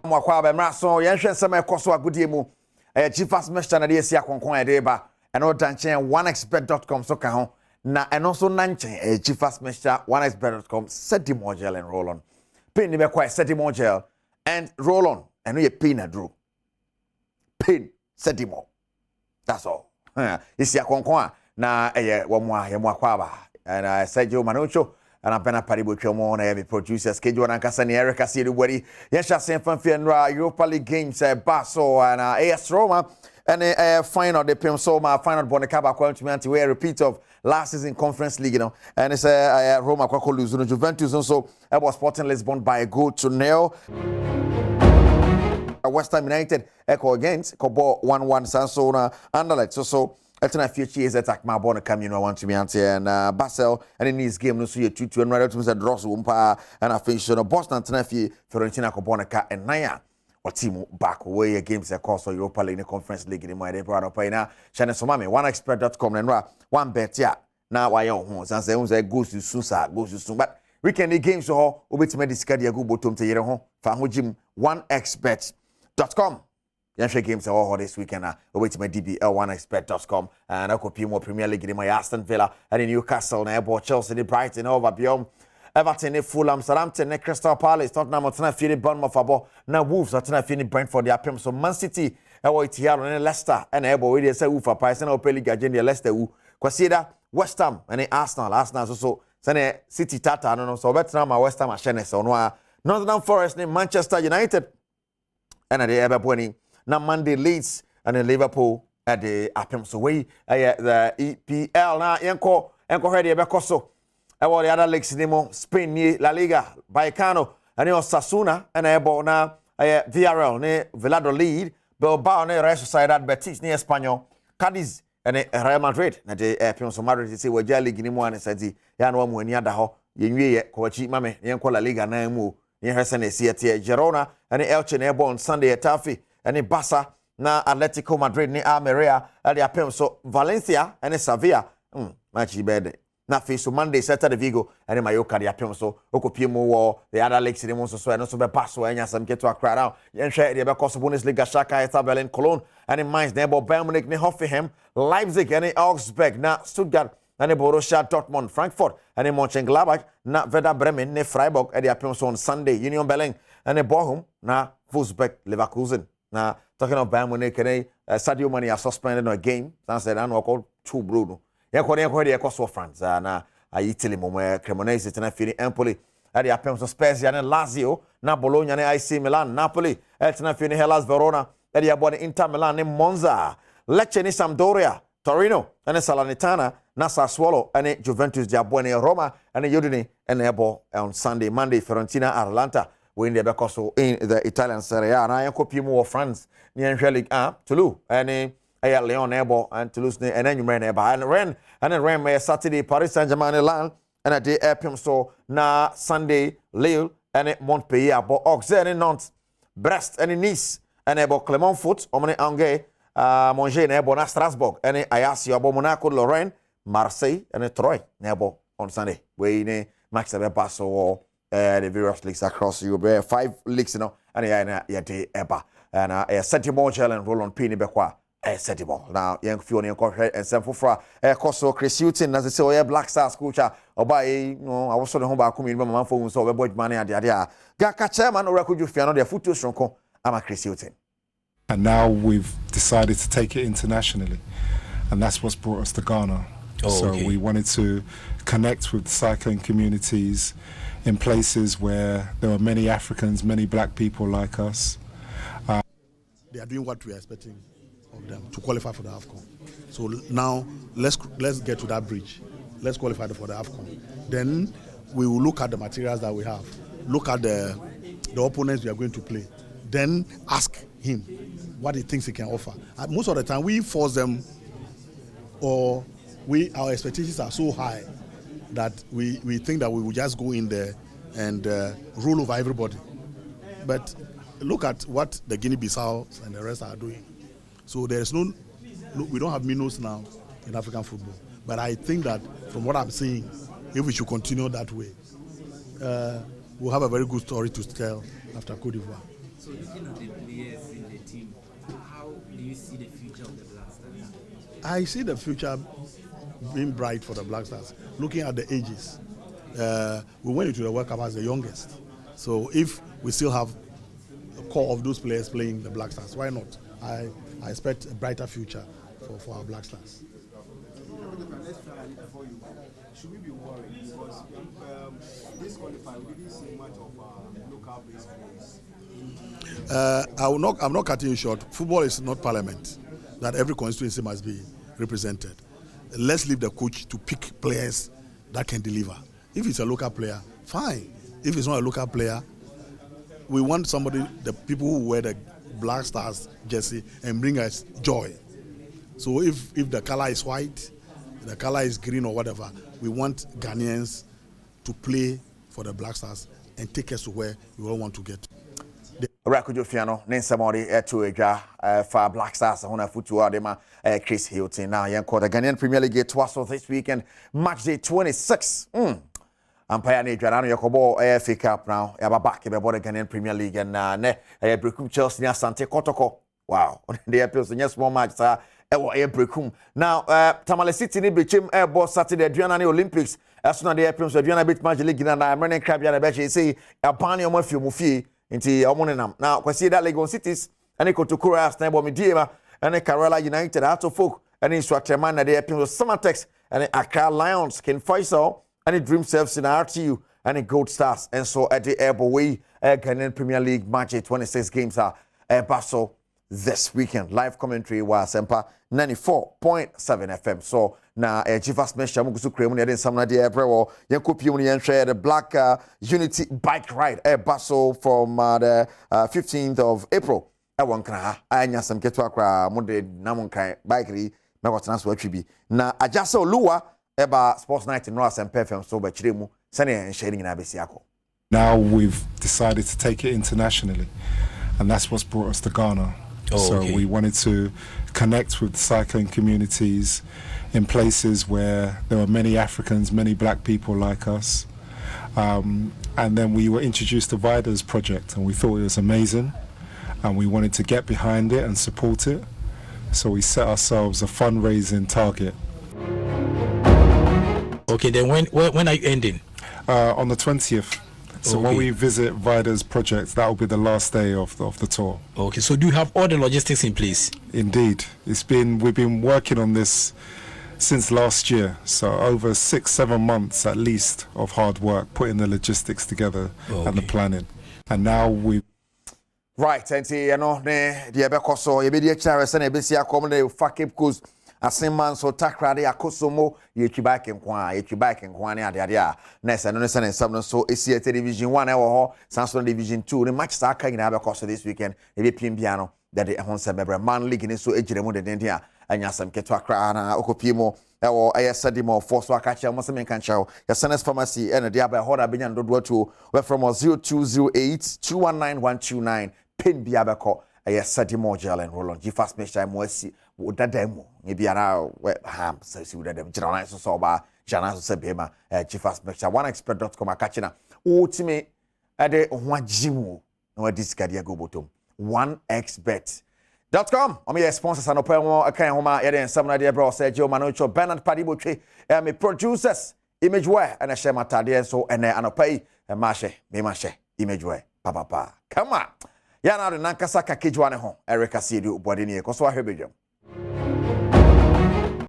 Mwakwa be so yenhwe nsem ekoso agodie mu chief fast mestre na de esi akonkon ede ba eno danchen oneexpert.com so ka ho na eno so nanchen chief fast mestre oneexpert.com sedimo gel and roll on pain ni be kwa sedimo gel and roll on eno ye pain adro pain sedimo that's all esi akonkon na wo mwakwa ba and Sergio Manucho and I'm going to paribu chomo na every producer schedule and Kasani Erica Siduwari. Yes, I sent from Fianra Europa League games Basso and AS Roma and final the PM Soma final Bonacaba quality we repeat of last season Conference League, you know, and it's Roma Kwako lose Juventus also was Sporting Lisbon by a goal to nil. West Ham United echo against Kobo 1-1 Sansona Anderlecht so Elton future is attack my born come you know want to be anti and Basel and in this game no so you 2-2 and right to draw so umpa and I finish on Boston Tenafi Fiorentina Kobonaka and Naya or team back away games across Europa League Conference League in my day proud of na channel so mami oneexpert.com and one bet ya now why on sans say goes to soon but weekend games so obetima discard ya go bottom to yere ho fa ho gym oneexpert.com Yansha games all this weekend. Wait to my DBL1expert.com and I copy more Premier League in my Aston Villa and in Newcastle, Airport, Chelsea, Brighton, over Badwam, Everton, Fulham, Southampton, Crystal Palace, Tottenham, Tottenham, Bournemouth, now Wolves, Tottenham, Brentford, the Apem, so Man City, and Leicester, and Airport, where they say Ufa, Price, and Open League, Agenda, Leicester, consider West Ham, and Arsenal, also, Sene City Tata, I don't know, so better now my West Ham, Ashenes, or Northern Forest, Manchester United, and at the Everton. Now Monday Leeds and then Liverpool at the Apem so way the EPL na yenko ready bekoso the other leagues nimo Spain La Liga Vallecano and Osasuna and na Villarreal ne Valladolid Bilbao ne Real Sociedad Betis ne Espanyol Cadiz and Real Madrid na the Apem so Madrid say we league nimo an said ya no mu ani ada ho yenwie ko chi mame yenko La Liga na mu yen hese na siete Girona and Elche ne on Sunday Tafi and Barca na Atletico Madrid ni Almeria ali apem so Valencia and Sevilla match bed na face so Monday Saturday Vigo and Mallorca di apem so okopiem wo the other leagues ni mo so no so be pass so anya sam keto akra now yen hwe de be cost Bundesliga Schalke Hertha Berlin Cologne and in Mainz nebo Bayern Munich ni Hoffenheim Leipzig and Augsburg na Stuttgart and Borussia Dortmund Frankfurt and Mönchengladbach na Werder Bremen ni Freiburg at the apem so on Sunday Union Berlin and Bochum na Wolfsburg Leverkusen. Now, talking about Bayern Munich, Sadio Mane are suspended on a game. That's an annual called two Bruno. Yeah, cost of France. Na Italy, Cremonese, Tenerife, Empoli. At the appearance of Spezia and Lazio, na Bologna, and AC Milan, Napoli, Tenerife, Hellas Verona. At the abode Inter Milan, and Monza, Lecce, Sampdoria, Torino, and Salernitana, na Sassuolo, and Juventus, Diabone, Roma, and Udine, and Ebo on Sunday, Monday, Fiorentina, Atalanta. We in the because in the Italian Serie A. And I copy more France near League Toulouse and Leon Ebo and Toulouse and then you ran and Rennes Saturday Paris Saint-Germain land and a day Epim so na Sunday Lille and Montpellier but Auxerre and Nantes Brest and Nice and Ebo Clermont Foot Omne Angers Montpellier and Ebo na Strasbourg and Ajaccio Ebo Monaco Lorraine Marseille and Troyes Ebo on Sunday we in match the pass or the various leagues across Europe, 5 leagues, you know, and yeah, day ever. And a sentiment gel and roll on penny bequa, a sentiment. Now, young Fiona and some for Costo Chris Hutton, as I say, Black Stars culture, or by, you know, I was sort of home back coming my phone, so boy money at the idea. Gaka chairman or could you feel their foot to strong? I'm a Chris Hutton. And now we've decided to take it internationally, and that's what's brought us to Ghana. So we wanted to connect with cycling communities in places where there are many Africans, many black people like us. They are doing what we are expecting of them to qualify for the AFCON. So now let's get to that bridge. Let's qualify for the AFCON. Then we will look at the materials that we have, look at the opponents we are going to play, then ask him what he thinks he can offer. Most of the time we force them, or our expectations are so high that we think that we will just go in there and rule over everybody. But look at what the Guinea-Bissau and the rest are doing. So there is we don't have minnows now in African football. But I think that from what I'm seeing, if we should continue that way, we'll have a very good story to tell after Côte d'Ivoire. So looking at the players in the team, how do you see the future of the Black Stars? I see the future being bright for the Black Stars. Looking at the ages, we went into the World Cup as the youngest. So if we still have a core of those players playing the Black Stars, why not? I expect a brighter future for our Black Stars. Should we be worried because this qualifier we didn't see much of local based players? I'm not cutting you short. Football is not parliament that every constituency must be represented. Let's leave the coach to pick players that can deliver. If it's a local player, fine. If it's not a local player, we want somebody, the people who wear the Black Stars jersey and bring us joy. So if the color is white, the color is green or whatever, we want Ghanaians to play for the Black Stars and take us to where we all want to get. Rakujo Fiano, Nensamori, to a for Black Stars, on a foot to Adema, Chris Hilton. Now, young quarter Ghanaian Premier League twice this weekend, match day 26. Umpire Adom Yakobo AFA Cup now. Yaba back about the Ghanaian Premier League and Brekum Chelsea near Sante Kotoko. Wow, the appeals in small match, sir. Brekum. Now, Tamale City ni became airboss Saturday Adriana Olympics. As soon as the appeals Adriana bit match league and American Crab Yana say a pani on my few mufi into Omonenam. Now, consider that Legon Cities and Eco to Kura Snabo Medema and Kerala United out of folk and instructor man at the appeals Summertex and Accra Lions can Faisal and Dream Service in RTU and Gold Stars. And so at the Airboy Ghanaian Premier League match 26 games are Basel this weekend. Live commentary was Sempa 94.7 FM. So now Jivas Mesha Mugusu Kremu Yadin Samna de Ebrewo Yankupi Union share the Black Unity bike ride Basel from the 15th of April. I want to anya some Ketwakra Monday Namunkai bike ri Megotans Tribi. Na Ajaso Lua Eba Sports Night in Ross and FM so by Chiremu Sani and sharing in Abisiako. Now we've decided to take it internationally, and that's what's brought us to Ghana. So we wanted to connect with cycling communities in places where there were many Africans, many black people like us. And then we were introduced to Vida's project, and we thought it was amazing, and we wanted to get behind it and support it. So we set ourselves a fundraising target. Okay, then when are you ending? On the 20th. So when we visit Vida's project, that will be the last day of the tour. Okay, so do you have all the logistics in place? Indeed. We've been working on this since last year. So over 6-7 months at least of hard work, putting the logistics together and the planning. And now we... Right, and you know, the Abecoso, you be the Charles and Abesia Common, Fakip Coos. Asimman so takrade akosomo yetwibake nkwa ne adeade nesa no nesa nsam so esi television 1 ewo ho Samsung division 2 ne match sa aka nyina be koso this weekend e be pim bia no that the ehon sebebre man league ne so ejiremu de den dia anya sam keto akra na okopimo ewo ayesadimo force aka cha mo se men kan cha ya Sanes Pharmacy and the aba hoda benya ndodo to we from 0208 219 129 pin bia be ko ayesadimo gel and roll on G fast mesh time mo asi udademo nyebiara ham sesi udadem jirana so ba jana so sebema chifas mixture oneexpert.com akachina utime ade hoajimu na wadiskade go bottom oneexpert.com omo sponsors anopa won akan homa yede nsam na de bro Sergio Manocho Bernard Padibotwe me producers Imageware and share matade so ene anopa yi ma she Imageware papa come on ya na de nankasa kakejwa ne ho Erica Sidi ubode ne ko so ahwebedwam